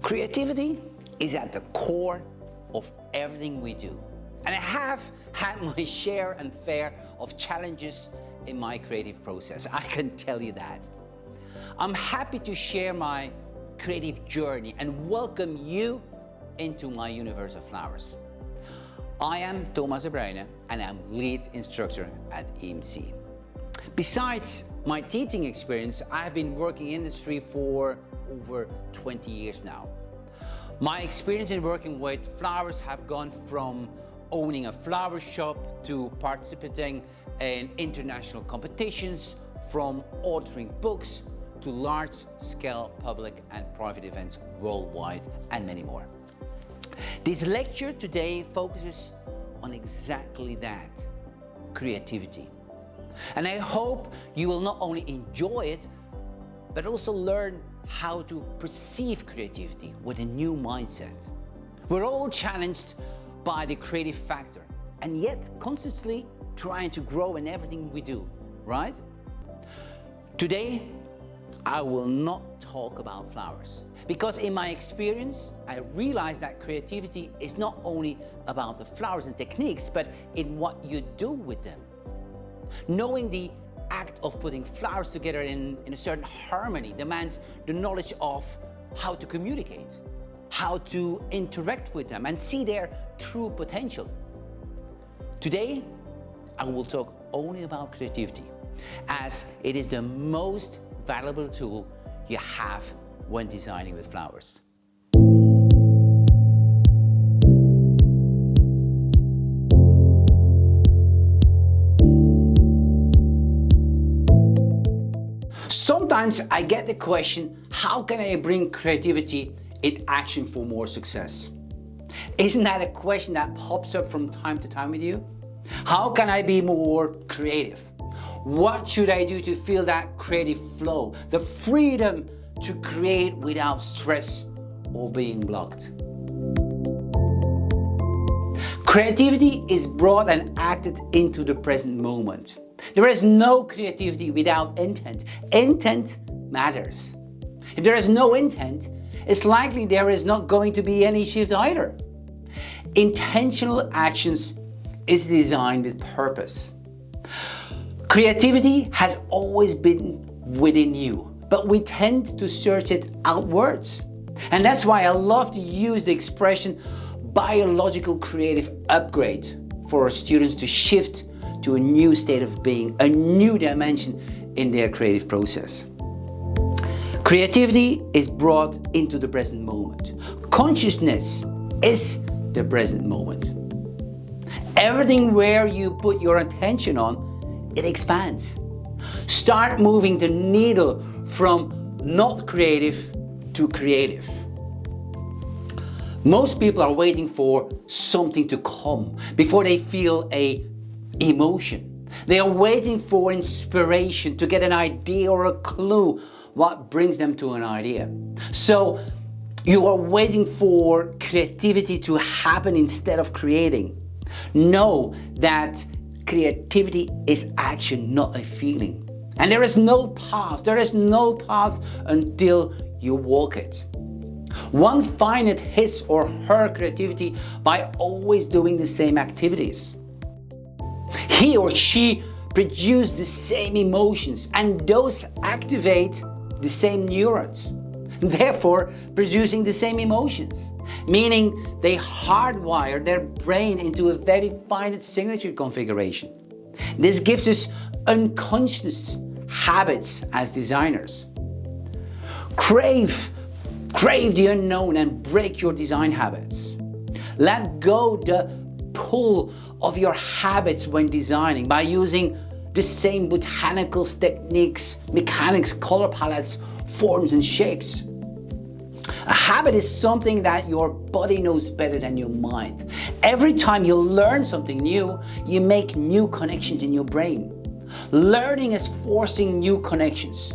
Creativity is at the core of everything we do. And I have had my share and fair of challenges in my creative process, I can tell you that. I'm happy to share my creative journey and welcome you into my universe of flowers. I am Tomas Bruyne and I'm lead instructor at EMC. Besides my teaching experience, I've been working in the industry for over 20 years now. My experience in working with flowers have gone from owning a flower shop to participating in international competitions, from authoring books to large-scale public and private events worldwide, and many more. This lecture today focuses on exactly that, creativity. And I hope you will not only enjoy it, but also learn how to perceive creativity with a new mindset. We're all challenged by the creative factor, and yet constantly trying to grow in everything we do, right? Today, I will not talk about flowers, because in my experience, I realized that creativity is not only about the flowers and techniques, but in what you do with them. Knowing the act of putting flowers together in a certain harmony demands the knowledge of how to communicate, how to interact with them and see their true potential. Today, I will talk only about creativity, as it is the most valuable tool you have when designing with flowers. Sometimes I get the question, how can I bring creativity in action for more success? Isn't that a question that pops up from time to time with you? How can I be more creative? What should I do to feel that creative flow, the freedom to create without stress or being blocked? Creativity is brought and acted into the present moment. There is no creativity without intent. Intent matters. If there is no intent, it's likely there is not going to be any shift either. Intentional actions is designed with purpose. Creativity has always been within you, but we tend to search it outwards. And that's why I love to use the expression biological creative upgrade for our students to shift to a new state of being, a new dimension in their creative process. Creativity is brought into the present moment. Consciousness is the present moment. Everything where you put your attention on, it expands. Start moving the needle from not creative to creative. Most people are waiting for something to come before they feel an emotion. They are waiting for inspiration to get an idea or a clue what brings them to an idea. So you are waiting for creativity to happen instead of creating. Know that creativity is action, not a feeling. And there is no path. There is no path until you walk it. One finds his or her creativity by always doing the same activities. He or she produces the same emotions, and those activate the same neurons, therefore producing the same emotions, meaning they hardwire their brain into a very finite signature configuration. This gives us unconscious habits as designers. Crave the unknown and break your design habits. Let go the pull of your habits when designing by using the same botanical techniques, mechanics, color palettes, forms and shapes. A habit is something that your body knows better than your mind. Every time you learn something new, you make new connections in your brain. Learning is forcing new connections.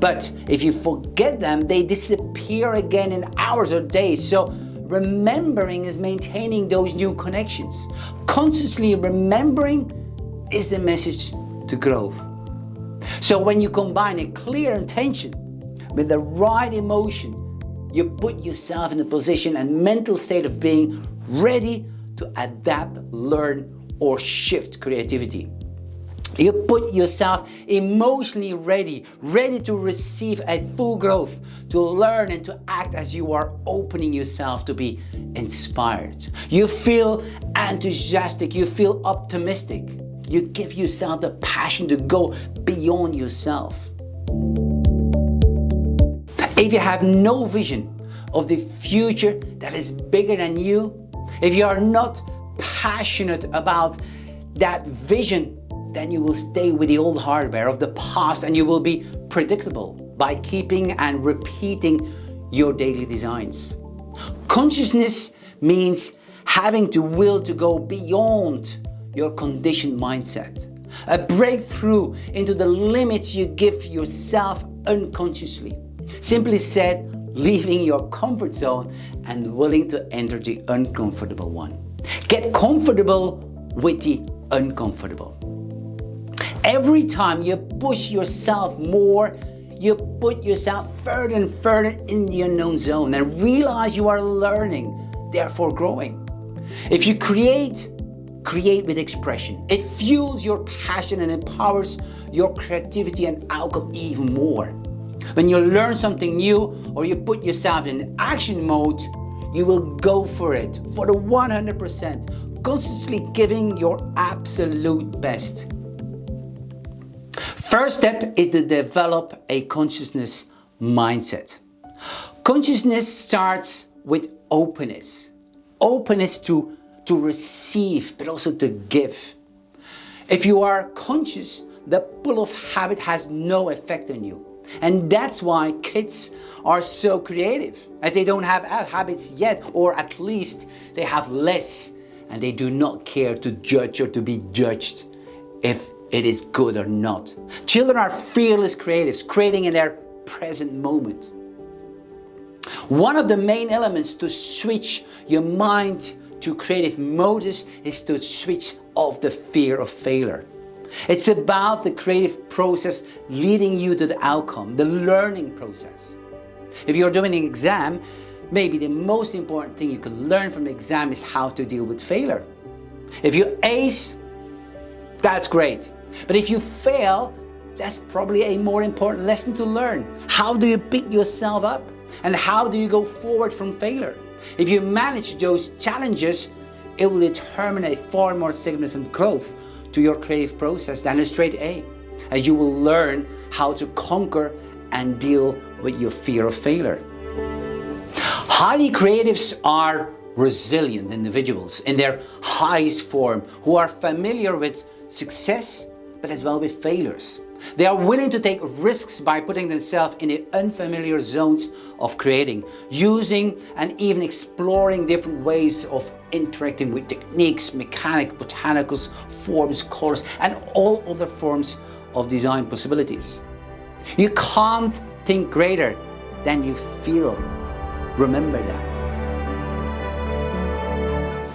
But if you forget them, they disappear again in hours or days. So remembering is maintaining those new connections. Consciously remembering is the message to growth. So when you combine a clear intention with the right emotion, you put yourself in a position and mental state of being ready to adapt, learn, or shift creativity. You put yourself emotionally ready to receive a full growth, to learn and to act as you are opening yourself to be inspired. You feel enthusiastic, you feel optimistic. You give yourself the passion to go beyond yourself. If you have no vision of the future that is bigger than you, if you are not passionate about that vision, then you will stay with the old hardware of the past and you will be predictable by keeping and repeating your daily designs. Consciousness means having the will to go beyond your conditioned mindset. A breakthrough into the limits you give yourself unconsciously. Simply said, leaving your comfort zone and willing to enter the uncomfortable one. Get comfortable with the uncomfortable. Every time you push yourself more, you put yourself further and further in the unknown zone and realize you are learning, therefore growing. If you create with expression. It fuels your passion and empowers your creativity and outcome even more. When you learn something new or you put yourself in action mode, you will go for it for the 100%, consistently giving your absolute best. First step is to develop a consciousness mindset. Consciousness starts with openness. Openness to receive, but also to give. If you are conscious, the pull of habit has no effect on you. And that's why kids are so creative, as they don't have habits yet, or at least they have less, and they do not care to judge or to be judged if it is good or not. Children are fearless creatives, creating in their present moment. One of the main elements to switch your mind to creative modes is to switch off the fear of failure. It's about the creative process leading you to the outcome, the learning process. If you're doing an exam, maybe the most important thing you can learn from the exam is how to deal with failure. If you ace, that's great. But if you fail, that's probably a more important lesson to learn. How do you pick yourself up? And how do you go forward from failure? If you manage those challenges, it will determine a far more significant growth to your creative process than a straight A, as you will learn how to conquer and deal with your fear of failure. Highly creatives are resilient individuals in their highest form who are familiar with success, but as well with failures. They are willing to take risks by putting themselves in the unfamiliar zones of creating, using and even exploring different ways of interacting with techniques, mechanics, botanicals, forms, colors, and all other forms of design possibilities. You can't think greater than you feel. Remember that.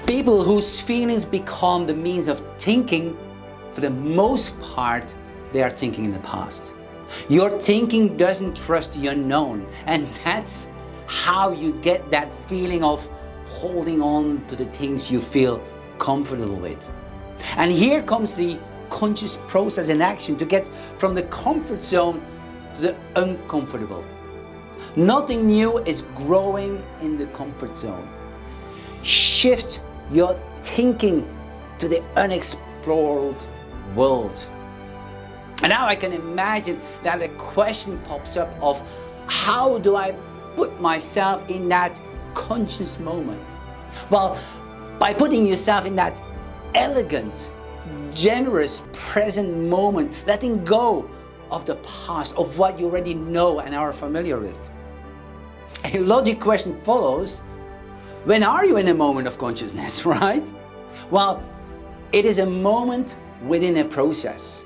People whose feelings become the means of thinking, for the most part, they are thinking in the past. Your thinking doesn't trust the unknown, and that's how you get that feeling of holding on to the things you feel comfortable with. And here comes the conscious process in action to get from the comfort zone to the uncomfortable. Nothing new is growing in the comfort zone. Shift your thinking to the unexplored world. And now I can imagine that the question pops up of how do I put myself in that conscious moment? Well, by putting yourself in that elegant, generous, present moment, letting go of the past, of what you already know and are familiar with. A logic question follows, when are you in a moment of consciousness, right? Well, it is a moment within a process.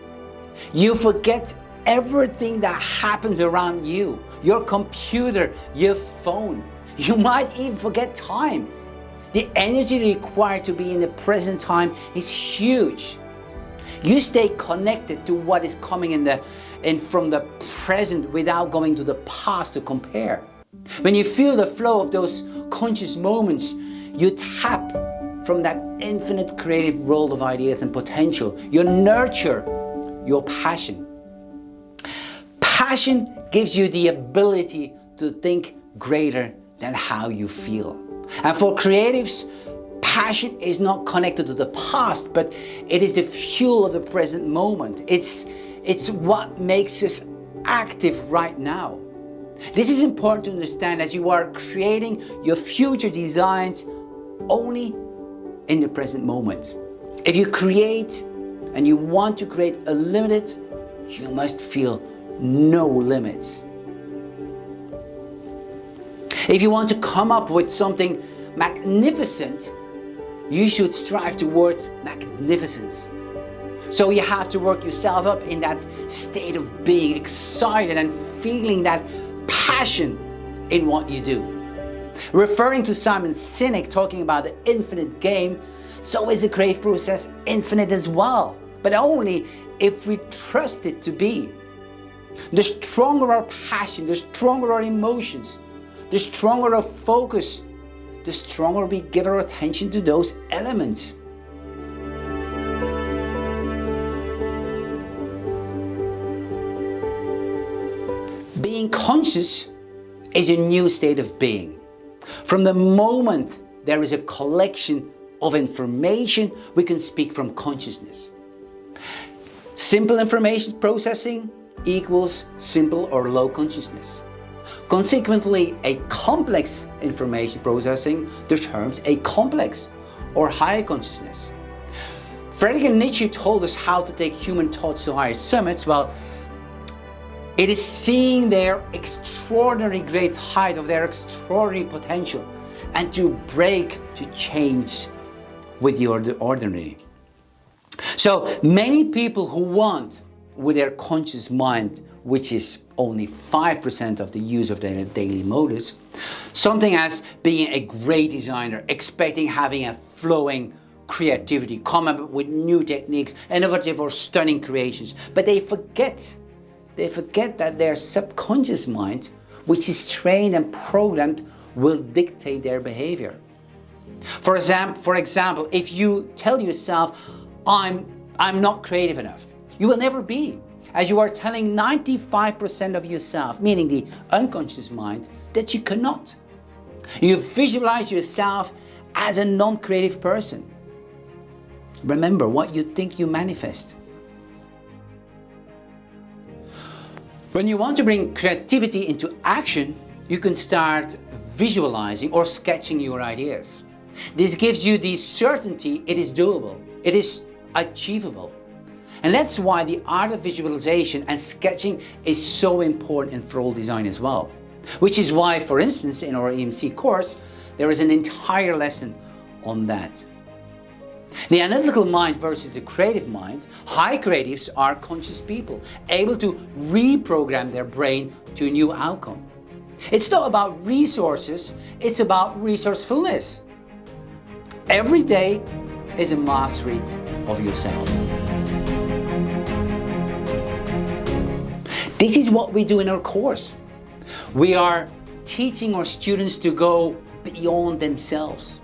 You forget everything that happens around you, your computer, your phone. You might even forget time. The energy required to be in the present time is huge. You stay connected to what is coming from the present without going to the past to compare. When you feel the flow of those conscious moments, you tap from that infinite creative world of ideas and potential. You nurture your passion. Passion gives you the ability to think greater than how you feel. And for creatives, passion is not connected to the past, but it is the fuel of the present moment. It's what makes us active right now. This is important to understand as you are creating your future designs only in the present moment. If you create and you want to create unlimited, you must feel no limits. If you want to come up with something magnificent, you should strive towards magnificence. So you have to work yourself up in that state of being excited and feeling that passion in what you do. Referring to Simon Sinek talking about the infinite game, so is the creative process infinite as well, but only if we trust it to be. The stronger our passion, the stronger our emotions, the stronger our focus, the stronger we give our attention to those elements. Being conscious is a new state of being. From the moment there is a collection of information, we can speak from consciousness. Simple information processing equals simple or low consciousness. Consequently, a complex information processing determines a complex or higher consciousness. Friedrich Nietzsche told us how to take human thoughts to higher summits. Well, it is seeing their extraordinary great height of their extraordinary potential and to break, to change with the ordinary. So many people who want with their conscious mind, which is only 5% of the use of their daily motives, something as being a great designer, expecting having a flowing creativity, come up with new techniques, innovative or stunning creations. But they forget that their subconscious mind, which is trained and programmed, will dictate their behavior. For example, if you tell yourself, I'm not creative enough, you will never be, as you are telling 95% of yourself, meaning the unconscious mind, that you cannot. You visualize yourself as a non-creative person. Remember, what you think, you manifest. When you want to bring creativity into action, you can start visualizing or sketching your ideas. This gives you the certainty it is doable, it is achievable. And that's why the art of visualization and sketching is so important for all design as well. Which is why, for instance, in our EMC course, there is an entire lesson on that. The analytical mind versus the creative mind. High creatives are conscious people, able to reprogram their brain to a new outcome. It's not about resources, it's about resourcefulness. Every day is a mastery of yourself. This is what we do in our course. We are teaching our students to go beyond themselves.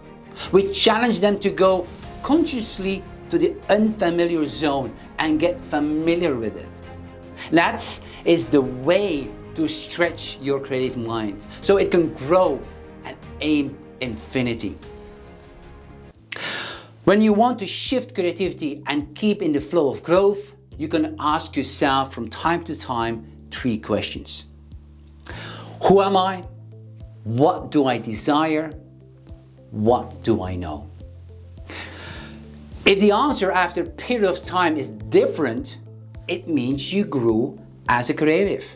We challenge them to go consciously to the unfamiliar zone and get familiar with it. That is the way to stretch your creative mind so it can grow and aim infinity. When you want to shift creativity and keep in the flow of growth, you can ask yourself from time to time 3 questions. Who am I? What do I desire? What do I know? If the answer after a period of time is different, it means you grew as a creative.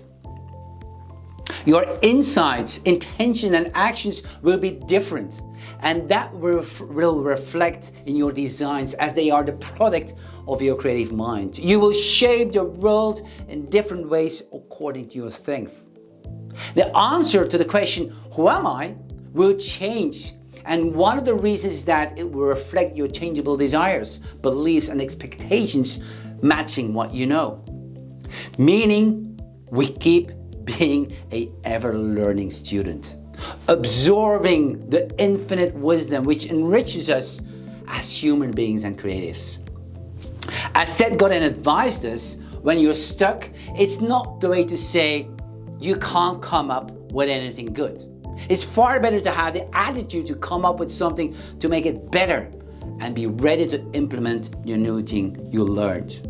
Your insights, intention and actions will be different, and that will reflect in your designs as they are the product of your creative mind. You will shape your world in different ways according to your strength. The answer to the question, who am I, will change. And one of the reasons is that it will reflect your changeable desires, beliefs and expectations matching what you know. Meaning, we keep being a ever-learning student, absorbing the infinite wisdom which enriches us as human beings and creatives. As Seth Godin advised us, when you're stuck, it's not the way to say you can't come up with anything good. It's far better to have the attitude to come up with something to make it better and be ready to implement the new thing you learned.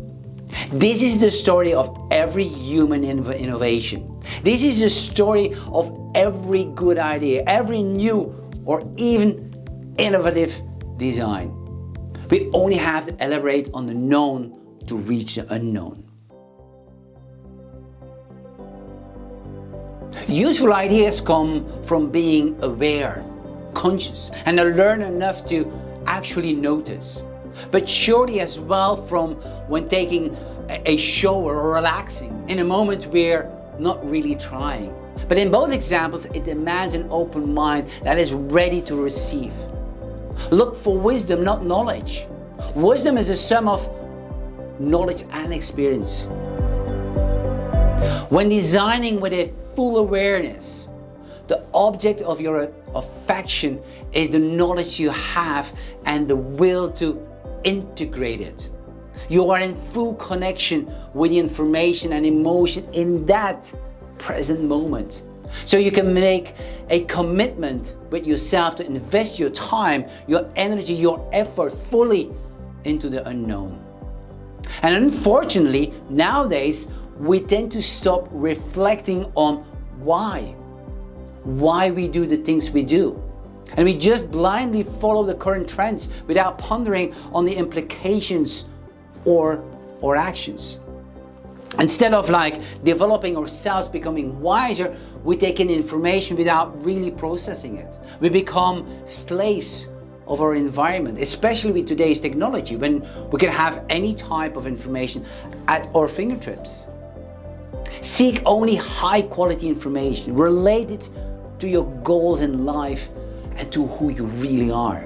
This is the story of every human innovation. This is the story of every good idea, every new or even innovative design. We only have to elaborate on the known to reach the unknown. Useful ideas come from being aware, conscious, and learn enough to actually notice. But surely as well from when taking a shower or relaxing in a moment we're not really trying. But in both examples, it demands an open mind that is ready to receive. Look for wisdom, not knowledge. Wisdom is a sum of knowledge and experience. When designing with a full awareness, the object of your affection is the knowledge you have and the will to integrate it. You are in full connection with the information and emotion in that present moment. So you can make a commitment with yourself to invest your time, your energy, your effort fully into the unknown. And unfortunately, nowadays, we tend to stop reflecting on why we do the things we do. And we just blindly follow the current trends without pondering on the implications or actions. Instead of developing ourselves, becoming wiser, we take in information without really processing it. We become slaves of our environment, especially with today's technology, when we can have any type of information at our fingertips. Seek only high quality information related to your goals in life and to who you really are.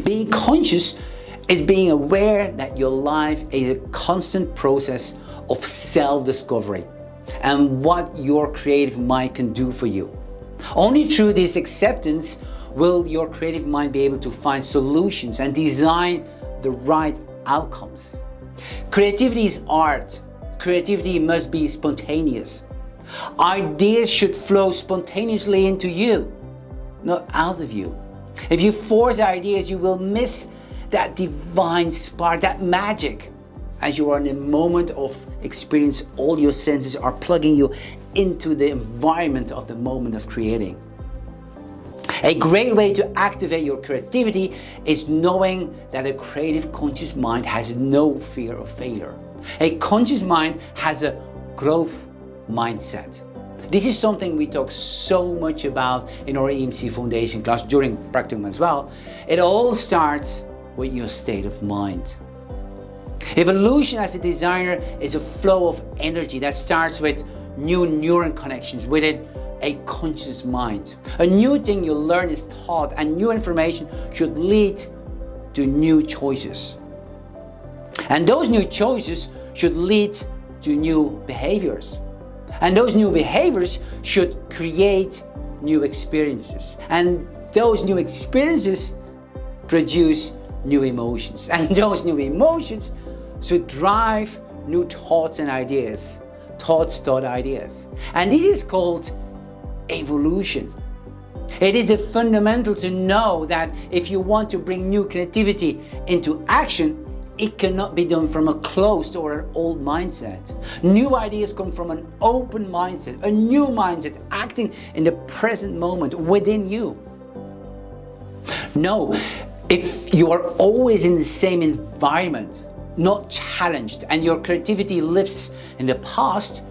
Being conscious is being aware that your life is a constant process of self-discovery and what your creative mind can do for you. Only through this acceptance will your creative mind be able to find solutions and design the right outcomes. Creativity is art. Creativity must be spontaneous. Ideas should flow spontaneously into you, not out of you. If you force ideas, you will miss that divine spark, that magic. As you are in a moment of experience, all your senses are plugging you into the environment of the moment of creating. A great way to activate your creativity is knowing that a creative conscious mind has no fear of failure. A conscious mind has a growth mindset. This is something we talk so much about in our EMC Foundation class during practicum as well. It all starts with your state of mind. Evolution as a designer is a flow of energy that starts with new neuron connections within a conscious mind. A new thing you learn is taught, and new information should lead to new choices. And those new choices should lead to new behaviors. And those new behaviors should create new experiences. And those new experiences produce new emotions. And those new emotions should drive new thoughts and ideas. Thoughts, ideas. And this is called evolution. It is the fundamental to know that if you want to bring new creativity into action, it cannot be done from a closed or an old mindset. New ideas come from an open mindset, a new mindset acting in the present moment within you. No, if you are always in the same environment, not challenged, and your creativity lives in the past,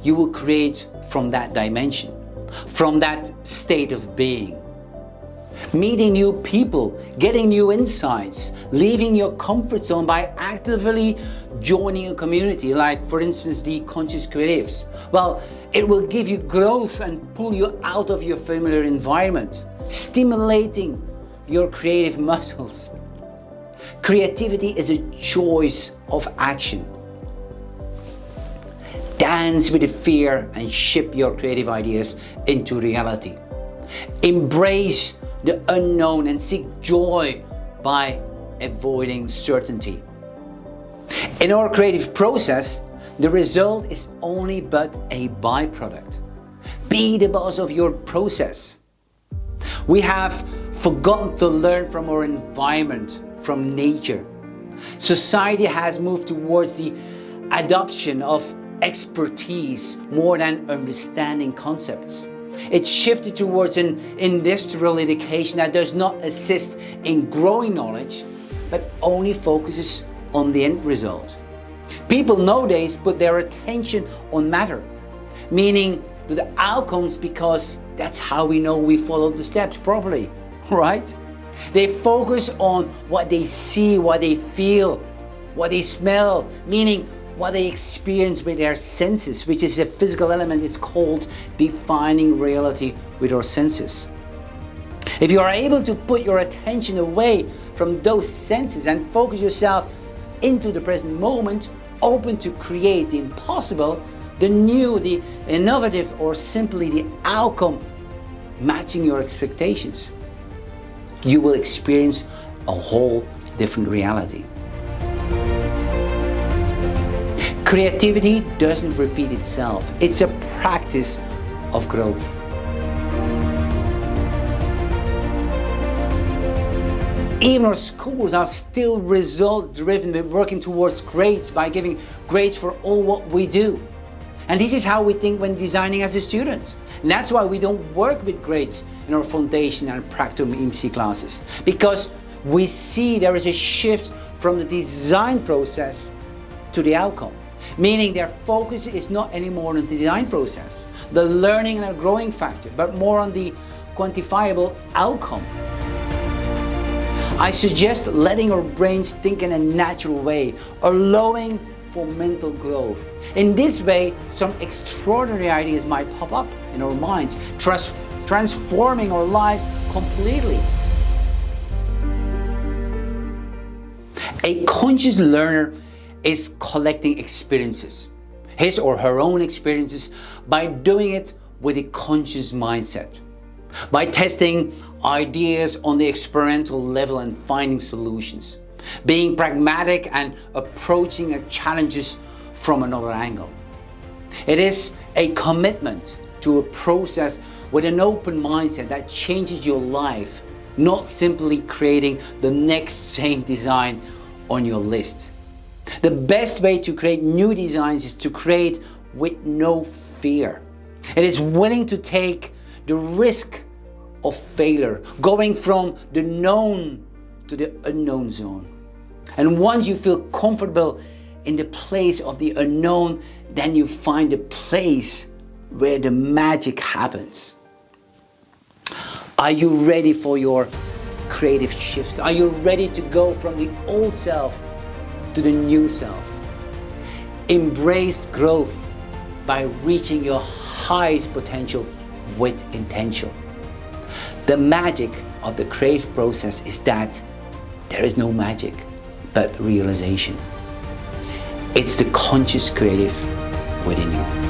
you will create from that dimension, from that state of being. Meeting new people, getting new insights, leaving your comfort zone by actively joining a community, like for instance the Conscious Creatives. Well, it will give you growth and pull you out of your familiar environment, stimulating your creative muscles. Creativity is a choice of action. dance with the fear and ship your creative ideas into reality. Embrace the unknown and seek joy by avoiding certainty. In our creative process, the result is only but a byproduct. Be the boss of your process. We have forgotten to learn from our environment, from nature. Society has moved towards the adoption of expertise more than understanding concepts. It shifted towards an industrial education that does not assist in growing knowledge, but only focuses on the end result. People nowadays put their attention on matter, meaning to the outcomes, because that's how we know we followed the steps properly, right? They focus on what they see, what they feel, what they smell, meaning what they experience with their senses, which is a physical element. It's called defining reality with our senses. If you are able to put your attention away from those senses and focus yourself into the present moment, open to create the impossible, the new, the innovative, or simply the outcome matching your expectations, you will experience a whole different reality. Creativity doesn't repeat itself. It's a practice of growth. Even our schools are still result-driven. We're working towards grades by giving grades for all what we do. And this is how we think when designing as a student. And that's why we don't work with grades in our foundation and practicum MC classes, because we see there is a shift from the design process to the outcome, meaning their focus is not anymore on the design process, the learning and growing factor, but more on the quantifiable outcome. I suggest letting our brains think in a natural way, allowing for mental growth. In this way, some extraordinary ideas might pop up in our minds, transforming our lives completely. A conscious learner is collecting experiences, his or her own experiences, by doing it with a conscious mindset, by testing ideas on the experimental level and finding solutions, being pragmatic and approaching challenges from another angle. It is a commitment to a process with an open mindset that changes your life, not simply creating the next same design on your list. The best way to create new designs is to create with no fear. It is willing to take the risk of failure, going from the known to the unknown zone. And once you feel comfortable in the place of the unknown, then you find a place where the magic happens. Are you ready for your creative shift? Are you ready to go from the old self to the new self? Embrace growth by reaching your highest potential with intention. The magic of the Crave process is that there is no magic but realization. It's the conscious creative within you.